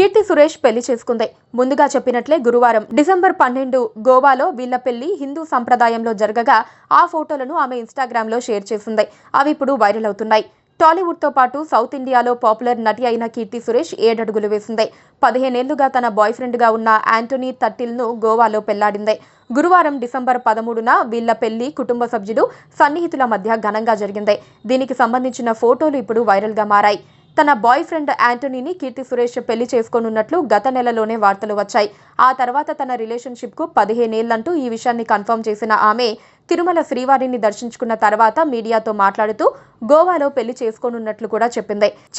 కీర్తి సురేష్ పెళ్లి చేసుకుంది. ముందుగా చెప్పినట్లే గురువారం డిసెంబర్ 12 గోవాలో వీళ్ల పెళ్లి హిందూ సంప్రదాయంలో జరగగా ఆ ఫోటోలను ఆమె ఇన్స్టాగ్రామ్ లో షేర్ చేసింది. అవి ఇప్పుడు వైరల్ అవుతున్నాయి. టాలీవుడ్ తో పాటు సౌత్ ఇండియాలో పాపులర్ నటి అయిన కీర్తి సురేష్ 7 అడుగులు వేసింది. 15 ఏళ్లుగా తన బాయ్ ఫ్రెండ్ గా ఉన్న యాంటోనీ తట్టిల్ ను గోవాలో పెళ్లాడింది. గురువారం డిసెంబర్ 13న వీళ్ల పెళ్లి కుటుంబ సభ్యులు, సన్నిహితుల మధ్య ఘనంగా జరిగింది. దీనికి సంబంధించిన ఫోటోలు ఇప్పుడు వైరల్ గా మారాయి. తన బాయ్ ఫ్రెండ్ యాంటోనీని కీర్తి సురేష్ పెళ్లి చేసుకోనున్నట్లు గత నెలలోనే వార్తలు వచ్చాయి. ఆ తర్వాత తన రిలేషన్షిప్ కు 15 ఏళ్లంటూ ఈ విషయాన్ని కన్ఫర్మ్ చేసిన ఆమె తిరుమల శ్రీవారిని దర్శించుకున్న తర్వాత మీడియాతో మాట్లాడుతూ గోవాలో పెళ్లి చేసుకోనున్నట్లు కూడా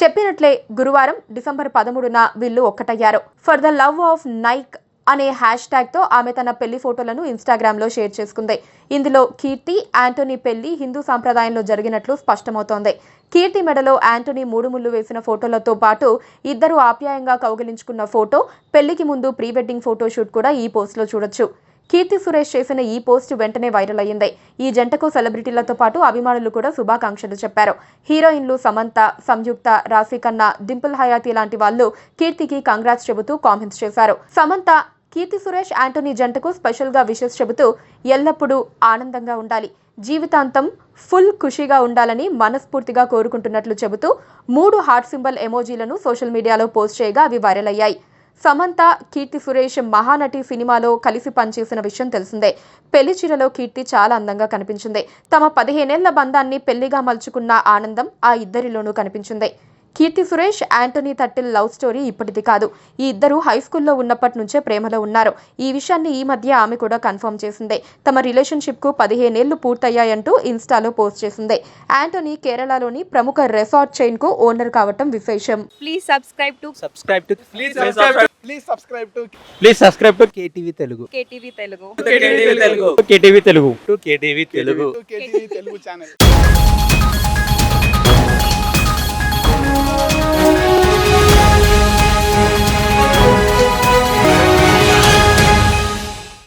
చెప్పినట్లే గురువారం డిసెంబర్ 13న వీళ్లు ఒక్కటయ్యారు. For the love of Naik అనే హ్యాష్ ట్యాగ్ తో ఆమె తన పెళ్లి ఫోటోలను ఇన్స్టాగ్రామ్ లో షేర్ చేసుకుంది. ఇందులో కీర్తి, యాంటోనీ పెళ్లి హిందూ సంప్రదాయంలో జరిగినట్లు స్పష్టమవుతోంది. కీర్తి మెడలో యాంటోనీ 3 ముళ్ళు వేసిన ఫోటోలతో పాటు ఇద్దరు ఆప్యాయంగా కౌగిలించుకున్న ఫోటో, పెళ్లికి ముందు ప్రీ వెడ్డింగ్ ఫోటోషూట్ కూడా ఈ పోస్ట్ లో చూడొచ్చు. కీర్తి సురేష్ చేసిన ఈ పోస్ట్ వెంటనే వైరల్ అయ్యింది. ఈ జంటకు సెలబ్రిటీలతో పాటు అభిమానులు కూడా శుభాకాంక్షలు చెప్పారు. హీరోయిన్లు సమంత, సంయుక్త, రాశికన్నా, డింపుల్ హయాతి లాంటి వాళ్ళు కీర్తికి కంగ్రాట్స్ చెబుతూ కామెంట్స్ చేశారు. సమంత కీర్తి సురేష్ యాంటోనీ జంటకు స్పెషల్ గా విషెస్ చెబుతూ ఎల్లప్పుడూ ఆనందంగా ఉండాలి, జీవితాంతం ఫుల్ ఖుషీగా ఉండాలని మనస్ఫూర్తిగా కోరుకుంటున్నట్లు చెబుతూ 3 హార్ట్ సింబల్ ఎమోజీలను సోషల్ మీడియాలో పోస్ట్ చేయగా అవి వైరల్ అయ్యాయి. సమంత, కీర్తి సురేష్ మహానటి సినిమాలో కలిసి పనిచేసిన విషయం తెలిసిందే. పెళ్లి చీరలో కీర్తి చాలా అందంగా కనిపించింది. తమ 15 ఏళ్ల బంధాన్ని పెళ్లిగా మలుచుకున్న ఆనందం ఆ ఇద్దరిలోనూ కనిపించింది. Keerthy Suresh, Anthony Thattil love story ఇప్పటిది కాదు. ఈ ఇద్దరు హై స్కూల్లో ఉన్నప్పటి నుంచే ప్రేమలో ఉన్నారు. ఈ విషయాన్ని ఈ మధ్య ఆమె కూడా కన్ఫర్మ్ చేసింది. తమ రిలేషన్షిప్ కు 15 ఏళ్లు పూర్తయ్యాయంటూ ఇన్స్టాలో పోస్ట్ చేసింది. యాంటోనీ కేరళలోని ప్రముఖ రెసార్ట్ చైన్ కు ఓనర్ కావటం విశేషం. Please subscribe to KTV Telugu. KTV Telugu. KTV Telugu. channel.